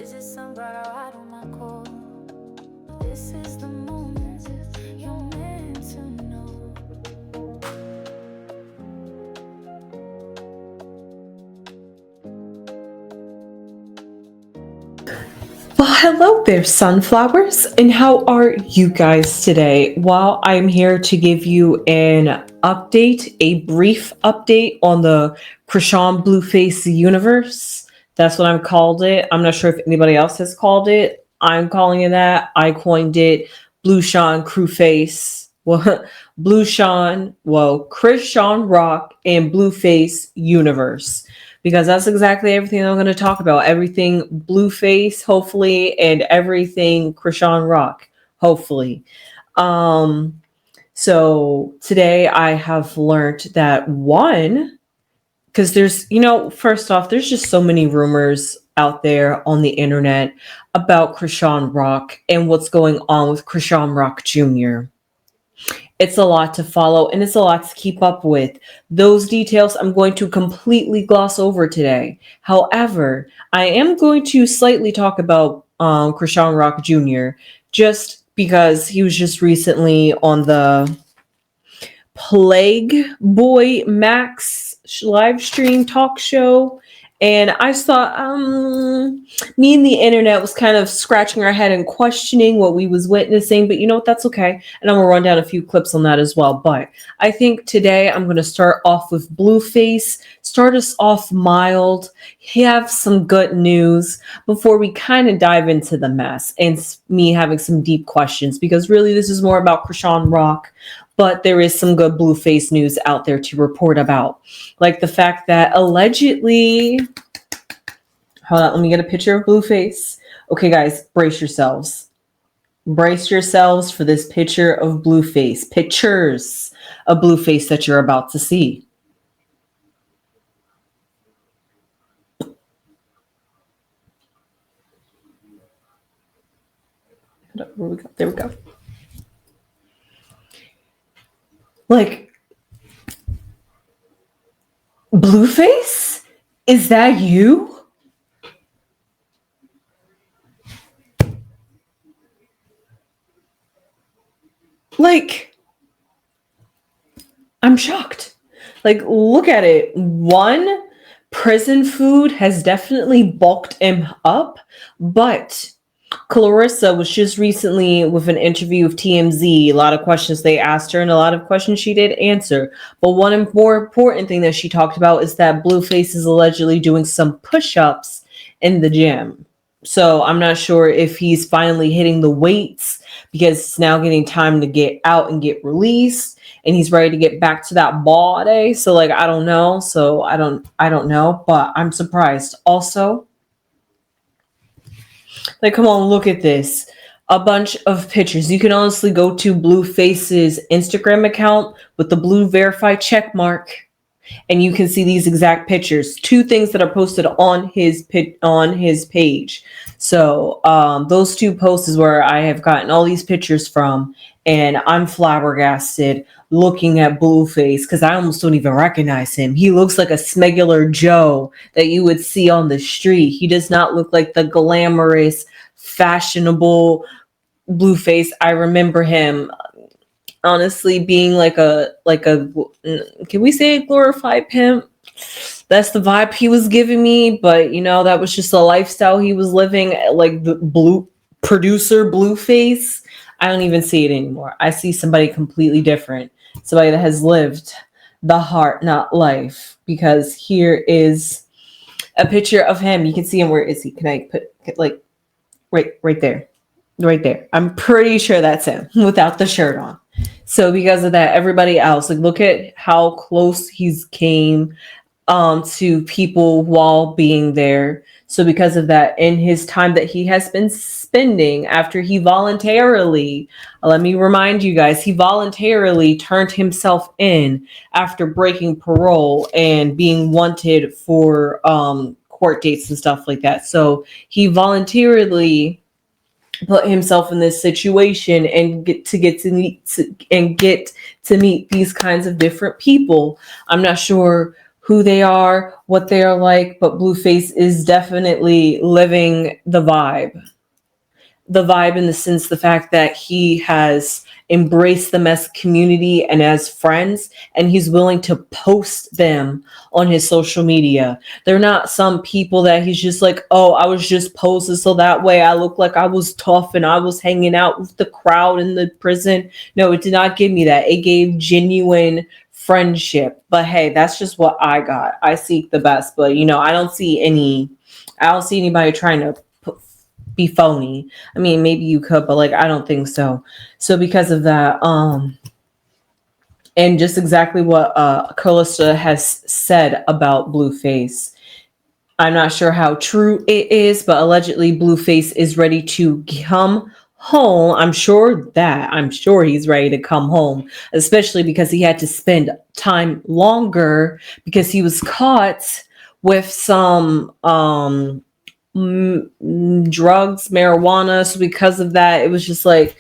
Is it sun bright or out on my core? This is the moment you're meant to know. Well, hello there, sunflowers, and how are you guys today? Well, I'm here to give you an update, a brief update on the Chrisean Blueface universe. That's what I've called it. I'm not sure if anybody else has called it. I'm calling it that. I coined it Bluesean Crewface. Well, Chrisean Rock and Blueface universe, because that's exactly everything I'm going to talk about. Everything Blueface, hopefully, and everything Chrisean Rock, hopefully. So today I have learned that one, because first off, there's just so many rumors out there on the internet about Chrisean Rock and what's going on with Chrisean Rock Jr. It's a lot to follow and it's a lot to keep up with. Those details I'm going to completely gloss over today. However, I am going to slightly talk about Chrisean Rock Jr. just because he was just recently on the Plague Boy Max live stream talk show. And I saw me and the internet was kind of scratching our head and questioning what we was witnessing, but you know what, that's okay. And I'm gonna run down a few clips on that as well. But I think today I'm gonna start off with Blueface, start us off mild, have some good news before we kind of dive into the mess and me having some deep questions, because really this is more about Chrisean Rock. But there is some good Blueface news out there to report about. Like the fact that allegedly... Hold on, let me get a picture of Blueface. Okay, guys, brace yourselves. Brace yourselves for this picture of Blueface. Pictures of Blueface that you're about to see. Where we go? There we go. Like, Blueface? Is that you? Like, I'm shocked. Like, look at it. One, prison food has definitely bulked him up, but Clarissa was just recently with an interview with TMZ. A lot of questions they asked her and a lot of questions she did answer. But one more important thing that she talked about is that Blueface is allegedly doing some push-ups in the gym. So I'm not sure if he's finally hitting the weights because it's now getting time to get out and get released and he's ready to get back to that body. So like, I don't know. So I don't know, but I'm surprised. Also, like, come on, look at this. A bunch of pictures. You can honestly go to Blueface's Instagram account with the blue verified check mark, and you can see these exact pictures. Two things that are posted on his page. So those two posts is where I have gotten all these pictures from, and I'm flabbergasted looking at Blueface because I almost don't even recognize him. He looks like a smegular Joe that you would see on the street. He does not look like the glamorous, fashionable Blueface. I remember him honestly being like a can we say a glorified pimp? That's the vibe he was giving me, but that was just a lifestyle he was living, like the producer Blueface. I don't even see it anymore. I see somebody completely different, somebody that has lived the heart, not life, because here is a picture of him. You can see him. Where is he? Can I put like right there? Right there. I'm pretty sure that's him without the shirt on. So because of that, everybody else, like, look at how close he's came to people while being there. So because of that, in his time that he has been spending after he voluntarily, let me remind you guys, he voluntarily turned himself in after breaking parole and being wanted for court dates and stuff like that. So he voluntarily put himself in this situation and get to meet these kinds of different people. I'm not sure who they are, what they are like, but Blueface is definitely living the vibe. The vibe in the sense, the fact that he has embraced them as community and as friends, and he's willing to post them on his social media. They're not some people that he's just like, oh, I was just posting so that way I look like I was tough and I was hanging out with the crowd in the prison. No, it did not give me that. It gave genuine friendship. But hey, that's just what I got. I seek the best, but I don't see anybody trying to be phony. I mean, maybe you could, but like, I don't think so. So because of that, and just exactly what Calista has said about Blueface, I'm not sure how true it is, but allegedly Blueface is ready to come home. I'm sure he's ready to come home, especially because he had to spend time longer because he was caught with some drugs, marijuana. So because of that, it was just like,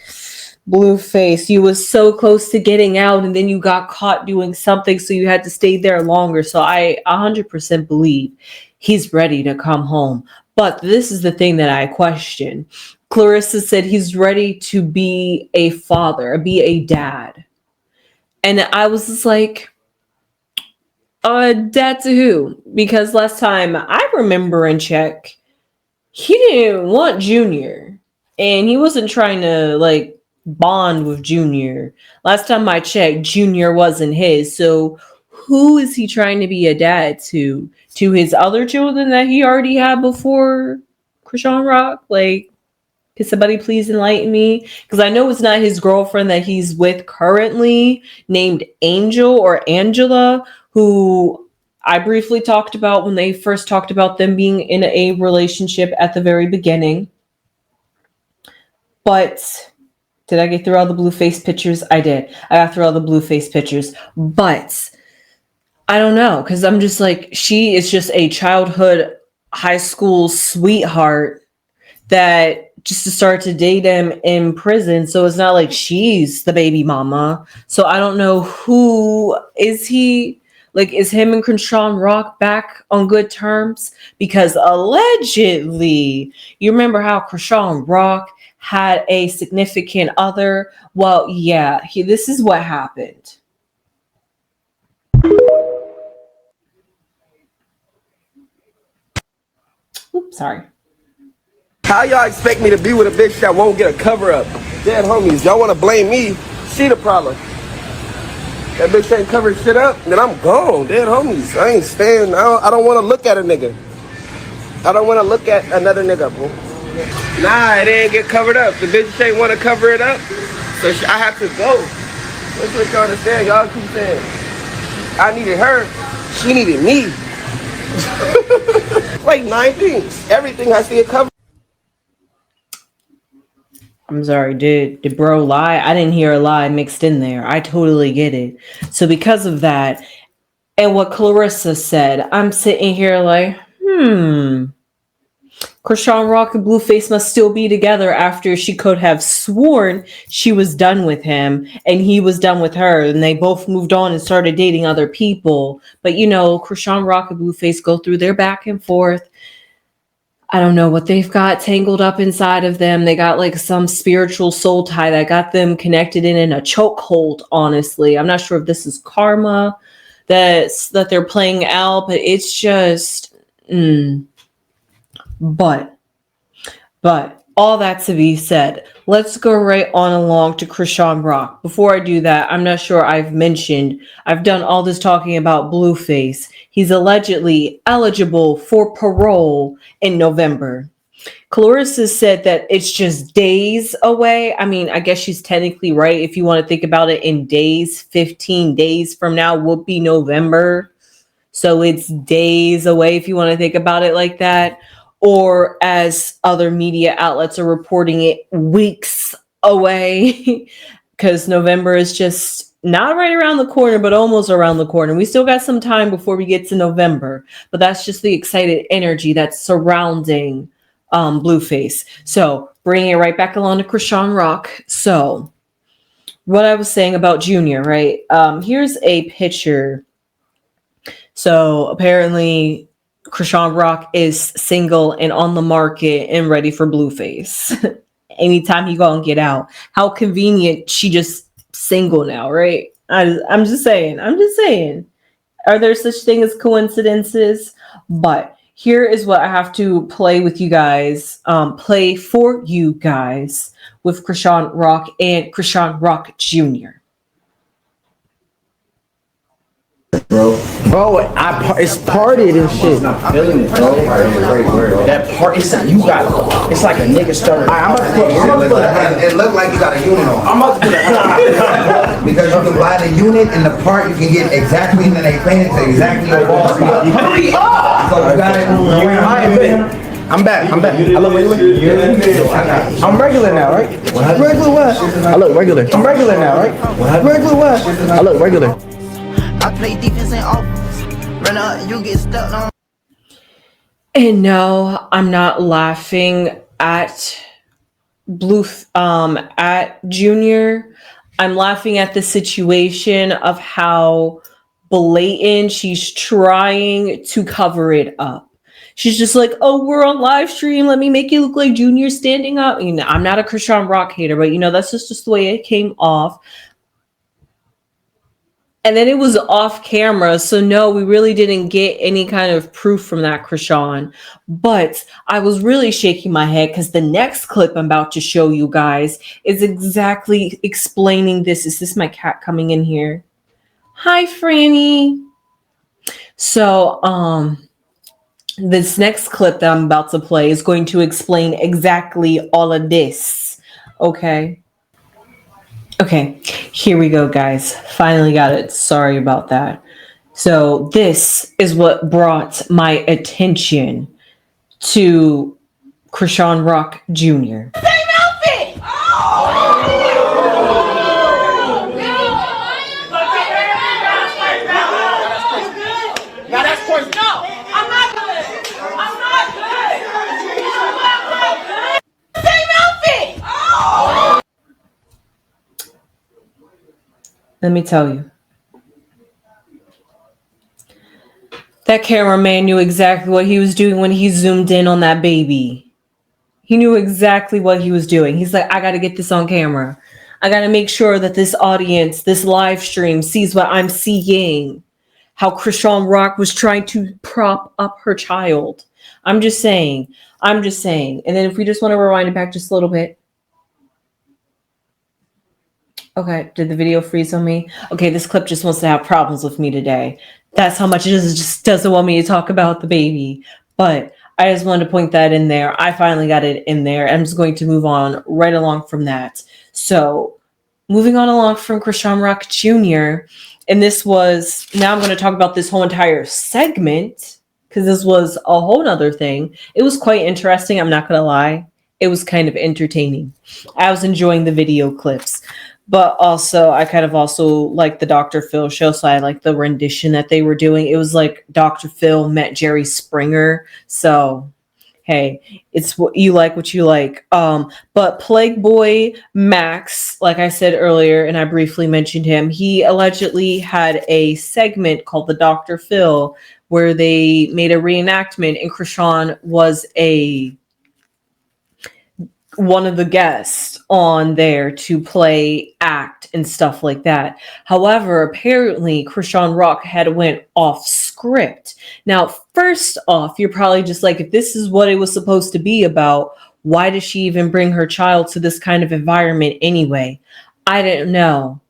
Blueface, you was so close to getting out and then you got caught doing something, so you had to stay there longer. So I 100% believe he's ready to come home. But this is the thing that I question. Clarissa said he's ready to be a father, be a dad. And I was just like, dad to who? Because last time I remember in check, he didn't want Junior. And he wasn't trying to like bond with Junior. Last time I checked, Junior wasn't his. So who is he trying to be a dad to? To his other children that he already had before Chrisean Rock? Like, can somebody please enlighten me? Because I know it's not his girlfriend that he's with currently, named Angel or Angela, who I briefly talked about when they first talked about them being in a relationship at the very beginning. But did I get through all the Blueface pictures? I did. I got through all the Blueface pictures. But I don't know, because I'm just like, she is just a childhood high school sweetheart that just to start to date him in prison. So it's not like she's the baby mama. So I don't know, who is he? Like, is him and Chrisean Rock back on good terms? Because allegedly, you remember how Chrisean Rock had a significant other? Well, yeah, this is what happened. Oops, sorry. How y'all expect me to be with a bitch that won't get a cover up? Dead homies, y'all want to blame me? She the problem. That bitch ain't covered shit up, then I'm gone. Dead homies, I ain't staying. I don't want to look at a nigga. I don't want to look at another nigga, bro. Nah, it ain't get covered up. The bitch ain't want to cover it up, so I have to go. That's what y'all understand. Y'all keep saying I needed her, she needed me. Like 9 things. Everything has to get covered. I'm sorry, did bro lie? I didn't hear a lie mixed in there. I totally get it. So because of that, and what Clarissa said, I'm sitting here like, Chrisean Rock and Blueface must still be together after she could have sworn she was done with him and he was done with her, and they both moved on and started dating other people. But Chrisean Rock and Blueface go through their back and forth. I don't know what they've got tangled up inside of them. They got like some spiritual soul tie that got them connected in a chokehold, honestly. I'm not sure if this is karma that they're playing out, but it's just but all that to be said, let's go right on along to Chrisean Rock. Before I do that, I'm not sure I've done all this talking about Blueface. He's allegedly eligible for parole in November. Clarissa said that it's just days away. I mean, I guess she's technically right. If you want to think about it in days, 15 days from now would be November. So it's days away if you want to think about it like that. Or as other media outlets are reporting it, weeks away, because November is just not right around the corner, but almost around the corner. We still got some time before we get to November, but that's just the excited energy that's surrounding Blueface. So bringing it right back along to Chrisean Rock. So what I was saying about Junior, right? Here's a picture. So apparently Chrisean Rock is single and on the market and ready for Blueface. Anytime he gonna get out. How convenient she just single now, right? I'm just saying. I'm just saying. Are there such thing as coincidences? But here is what I have to play with you guys, play for you guys with Chrisean Rock and Chrisean Rock Jr. Bro, it's partied and shit. I'm feeling it, bro. That part, it's like you got, it's like a nigga started. I'm about to put It look like you got a unit on. I'm about to put a Because you can buy the unit and the part, you can get exactly, and then they paint it to exactly your wall. hurry up! So you got it. I'm back. I look regular. I'm regular now, right? Regular what? I look regular. I'm regular now, right? Regular what? I look regular. I play defense and offense. Run out, you get stuck on. And no, I'm not laughing at at Junior. I'm laughing at the situation of how blatant she's trying to cover it up. She's just like, oh, we're on live stream. Let me make you look like Junior standing up. You know, I'm not a Chrisean Rock hater, but you know, that's just the way it came off. And then it was off camera. So no, we really didn't get any kind of proof from that Chrisean. But I was really shaking my head because the next clip I'm about to show you guys is exactly explaining this. Is this my cat coming in here? Hi, Franny. So, this next clip that I'm about to play is going to explain exactly all of this. Okay. Okay, here we go, guys. Finally got it. Sorry about that. So this is what brought my attention to Chrisean Rock Jr. Same outfit! Now that's crazy. No, I'm not good. I'm not good. I'm not good. Same outfit! Let me tell you. That cameraman knew exactly what he was doing when he zoomed in on that baby. He knew exactly what he was doing. He's like, I got to get this on camera. I got to make sure that this audience, this live stream sees what I'm seeing. How Chrisean Rock was trying to prop up her child. I'm just saying. And then if we just want to rewind it back just a little bit. Okay, did the video freeze on me? Okay, this clip just wants to have problems with me today. That's how much it just doesn't want me to talk about the baby. But I just wanted to point that in there. I finally got it in there. I'm just going to move on right along from that. So moving on along from Chrisean Rock Jr. And this was, now I'm going to talk about this whole entire segment because this was a whole nother thing. It was quite interesting. I'm not going to lie. It was kind of entertaining. I was enjoying the video clips. But also, I kind of also like the Dr. Phil show, so I like the rendition that they were doing. It was like Dr. Phil met Jerry Springer. So, hey, it's what you like. But Plague Boy Max, like I said earlier, and I briefly mentioned him, he allegedly had a segment called the Dr. Phil where they made a reenactment, and Chrisean was one of the guests on there to play act and stuff like that. However, apparently Chrisean Rock had went off script. Now, first off, you're probably just like, if this is what it was supposed to be about, why does she even bring her child to this kind of environment anyway? I didn't know.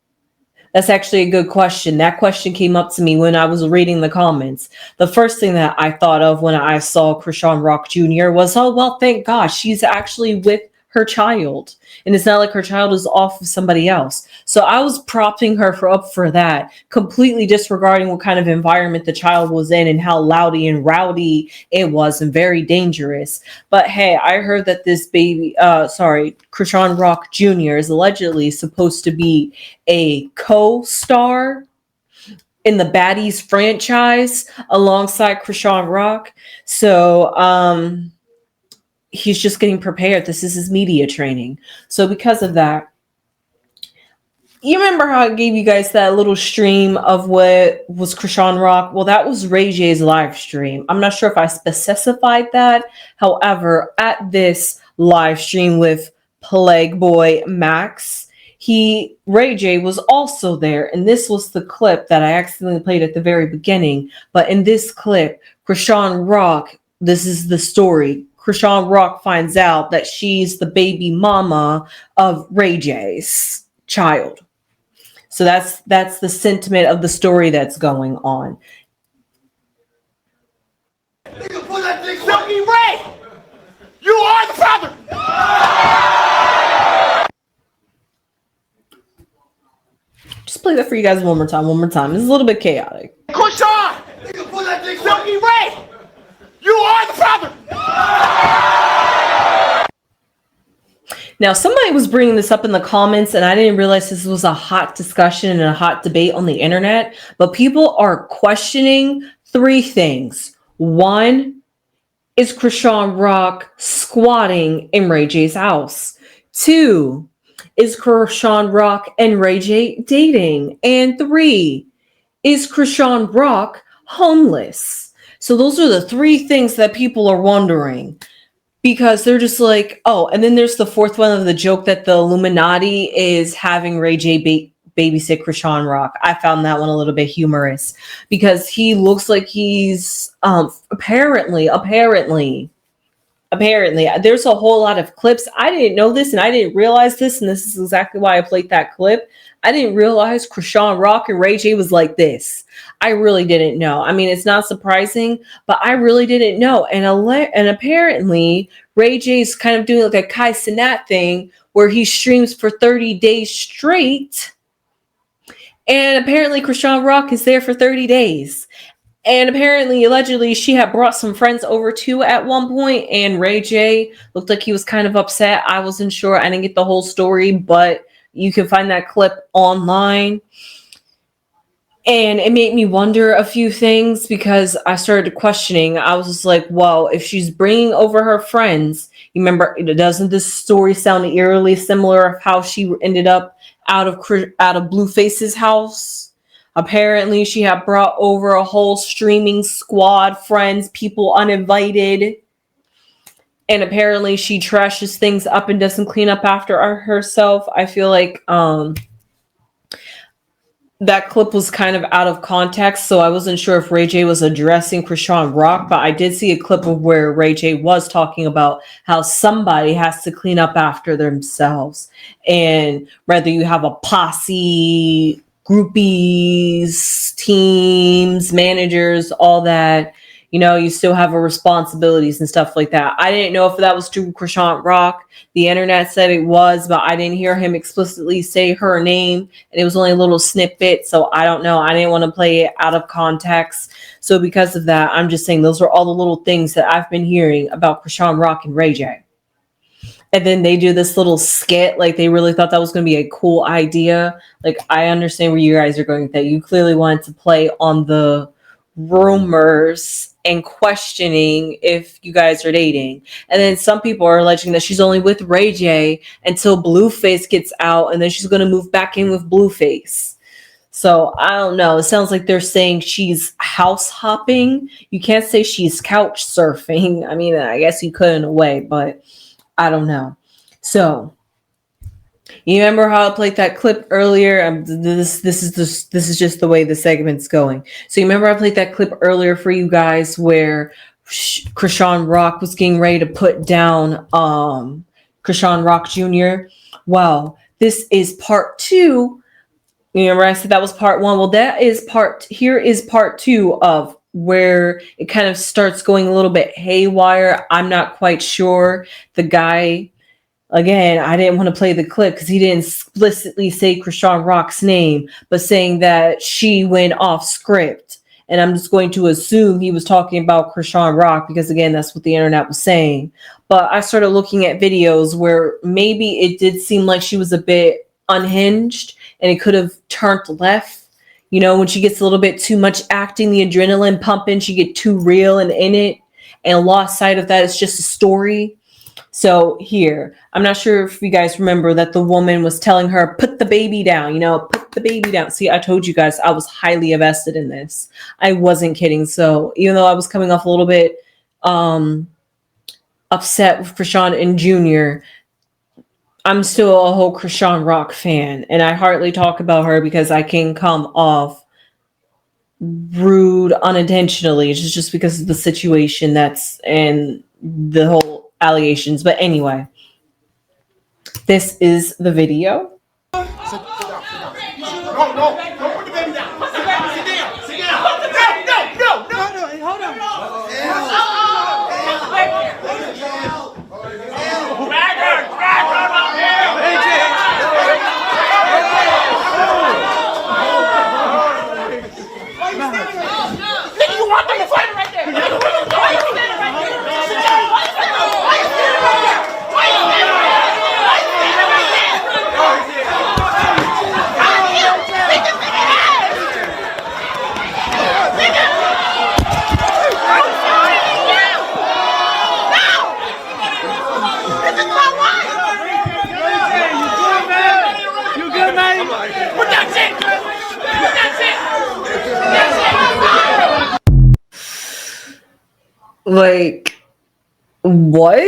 That's actually a good question. That question came up to me when I was reading the comments. The first thing that I thought of when I saw Chrisean Rock Jr. was, oh, well, thank God she's actually with her child. And it's not like her child is off with somebody else. So I was propping her up for that, completely disregarding what kind of environment the child was in and how loudy and rowdy it was and very dangerous. But hey, I heard that this baby, Chrisean Rock Jr. is allegedly supposed to be a co-star in the Baddies franchise alongside Chrisean Rock. So, he's just getting prepared. This is his media training. So because of that, You remember how I gave you guys that little stream of what was Chrisean Rock? Well, that was Ray J's live stream. I'm not sure if I specified that. However, at this live stream with Plague Boy Max, Ray J was also there, and this was the clip that I accidentally played at the very beginning. But in this clip, Chrisean Rock, this is the story. Chrisean Rock finds out that she's the baby mama of Ray J's child. So that's the sentiment of the story that's going on. Silky Ray, you are the father. Just play that for you guys one more time. It's a little bit chaotic. Chrisean, Silky Ray, you are the father. Now, somebody was bringing this up in the comments, and I didn't realize this was a hot discussion and a hot debate on the internet. But people are questioning 3 things. 1, is Chrisean Rock squatting in Ray J's house? 2, is Chrisean Rock and Ray J dating? And 3, is Chrisean Rock homeless? So those are the 3 things that people are wondering. Because they're just like, oh, and then there's the 4th one of the joke that the Illuminati is having Ray J babysit Chrisean Rock. I found that one a little bit humorous because he looks like he's apparently there's a whole lot of clips. I didn't know this and I didn't realize this, and this is exactly why I played that clip. I didn't realize Chrisean Rock and Ray J was like this. I really didn't know. I mean, it's not surprising, but I really didn't know. And apparently, Ray J's kind of doing like a Kai Cenat thing where he streams for 30 days straight. And apparently, Chrisean Rock is there for 30 days. And apparently, allegedly, she had brought some friends over too at one point, and Ray J looked like he was kind of upset. I wasn't sure. I didn't get the whole story, but you can find that clip online. And it made me wonder a few things because I started questioning. I was just like, well, if she's bringing over her friends, you remember, doesn't this story sound eerily similar of how she ended up out of Blueface's house? Apparently, she had brought over a whole streaming squad, friends, people uninvited. And apparently, she trashes things up and doesn't clean up after herself. I feel like that clip was kind of out of context, so I wasn't sure if Ray J was addressing Chrisean Rock, but I did see a clip of where Ray J was talking about how somebody has to clean up after themselves. And whether you have a posse, groupies, teams, managers, all that, you know, you still have responsibilities and stuff like that. I didn't know if that was true Chrisean Rock. The internet said it was, but I didn't hear him explicitly say her name. And it was only a little snippet. So I don't know. I didn't want to play it out of context. So because of that, I'm just saying those are all the little things that I've been hearing about Chrisean Rock and Ray J. And then they do this little skit, like they really thought that was going to be a cool idea. Like, I understand where you guys are going with that. You clearly wanted to play on the rumors and questioning if you guys are dating. And then some people are alleging that she's only with Ray J until Blueface gets out, and then she's going to move back in with Blueface. So I don't know. It sounds like they're saying she's house hopping. You can't say she's couch surfing. I mean, I guess you could in a way, but I don't know. So you remember how I played that clip earlier? This is just the way the segment's going. So you remember I played that clip earlier for you guys where Chrisean Rock was getting ready to put down Chrisean Rock Jr. Well, this is part 2. You remember I said that was part 1? Well, here is part 2 of where it kind of starts going a little bit haywire. I'm not quite sure. The guy, again, I didn't want to play the clip because he didn't explicitly say Chrisean Rock's name, but saying that she went off script. And I'm just going to assume he was talking about Chrisean Rock because, again, that's what the internet was saying. But I started looking at videos where maybe it did seem like she was a bit unhinged and it could have turned left. You know, when she gets a little bit too much acting, the adrenaline pumping, she get too real and in it and lost sight of that. It's just a story. So here, I'm not sure if you guys remember that the woman was telling her, put the baby down, put the baby down. See, I told you guys I was highly invested in this. I wasn't kidding. So even though I was coming off a little bit upset with Chrisean and Junior, I'm still a whole Chrisean Rock fan. And I hardly talk about her because I can come off rude unintentionally. It's just because of the situation and the whole allegations. But anyway, this is the video. No, don't put the baby down. Put the baby down. Sit down. Put the baby down. No, hold on. Nigga, you want them to fight right there. Why you standing right there? Sit down. Why you standing right there? Why you standing right there? Why you standing right there? Like, what?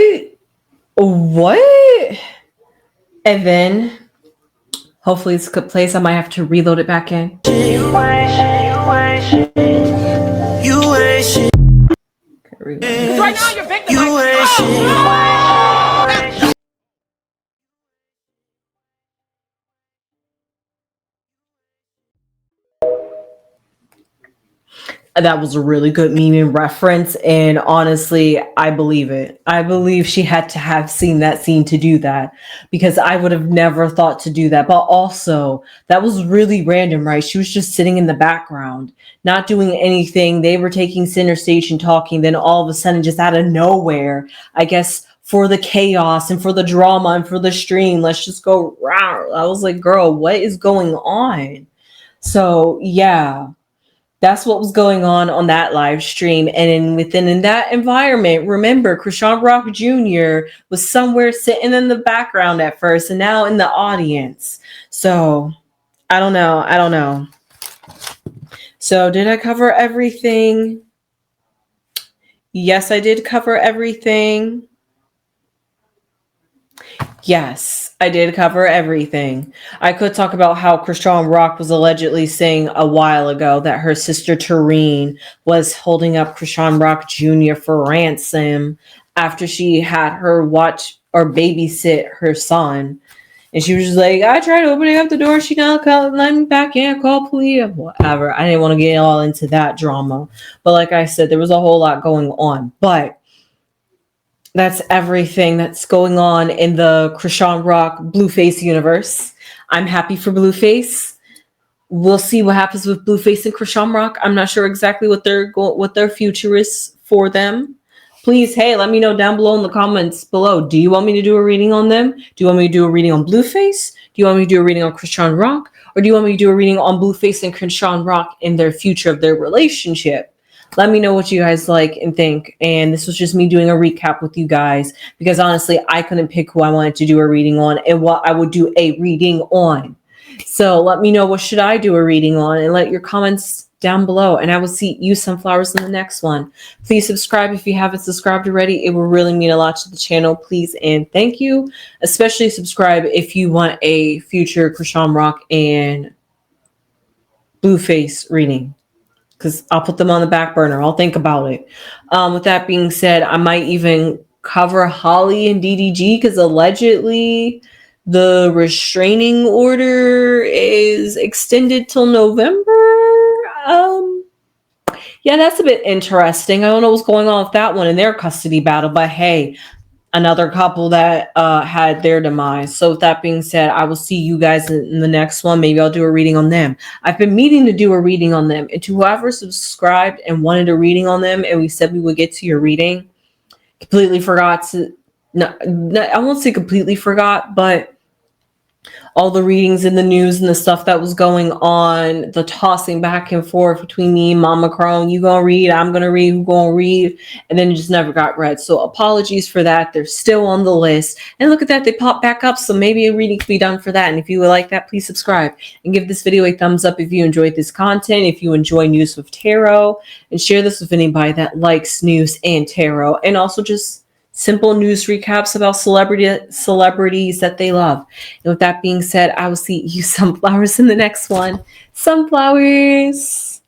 And then, hopefully it's a good place. I might have to reload it back in. You ain't shit. Right now you're victim. You ain't shit. That was a really good meme and reference, and honestly, I believe it. I believe she had to have seen that scene to do that, because I would have never thought to do that. But also, that was really random, right? She was just sitting in the background, not doing anything. They were taking center stage and talking. Then all of a sudden, just out of nowhere, I guess for the chaos and for the drama and for the stream, let's just go round. I was like, girl, what is going on? So yeah. That's what was going on that live stream. And within that environment, remember, Chrisean Rock Jr. was somewhere sitting in the background at first and now in the audience. So I don't know. So did I cover everything? Yes, I did cover everything. Yes, I did cover everything. I could talk about how Chrisean Rock was allegedly saying a while ago that her sister Tareen was holding up Chrisean Rock Jr. for ransom after she had her watch or babysit her son. And she was just like, I tried opening up the door. She not let me back in, call police, whatever. I didn't want to get all into that drama. But like I said, there was a whole lot going on. But that's everything that's going on in the Chrisean Rock Blueface universe. I'm happy for Blueface. We'll see what happens with Blueface and Chrisean Rock. I'm not sure exactly what their future is for them. Please, hey, let me know down below in the comments below. Do you want me to do a reading on them? Do you want me to do a reading on Blueface? Do you want me to do a reading on Chrisean Rock? Or do you want me to do a reading on Blueface and Chrisean Rock in their future of their relationship? Let me know what you guys like and think. And this was just me doing a recap with you guys, because honestly, I couldn't pick who I wanted to do a reading on and what I would do a reading on. So let me know, what should I do a reading on, and let your comments down below. And I will see you sunflowers in the next one. Please subscribe if you haven't subscribed already. It will really mean a lot to the channel. Please and thank you. Especially subscribe if you want a future Chrisean Rock and Blueface reading, because I'll put them on the back burner. I'll think about it. With that being said, I might even cover Holly and DDG, because allegedly the restraining order is extended till November. Yeah, that's a bit interesting. I don't know what's going on with that one in their custody battle, but hey, another couple that had their demise. So with that being said, I will see you guys in the next one. Maybe I'll do a reading on them. I've been meaning to do a reading on them. And to whoever subscribed and wanted a reading on them, and we said we would get to your reading, completely forgot to, no, I won't say completely forgot, but all the readings in the news and the stuff that was going on, the tossing back and forth between me and Mama Crone. You gonna read, I'm gonna read, who gonna read? And then it just never got read. So apologies for that. They're still on the list. And look at that, they pop back up. So maybe a reading could be done for that. And if you would like that, please subscribe and give this video a thumbs up if you enjoyed this content, if you enjoy news with tarot, and share this with anybody that likes news and tarot, and also just simple news recaps about celebrities that they love. And with that being said, I will see you sunflowers in the next one. Sunflowers.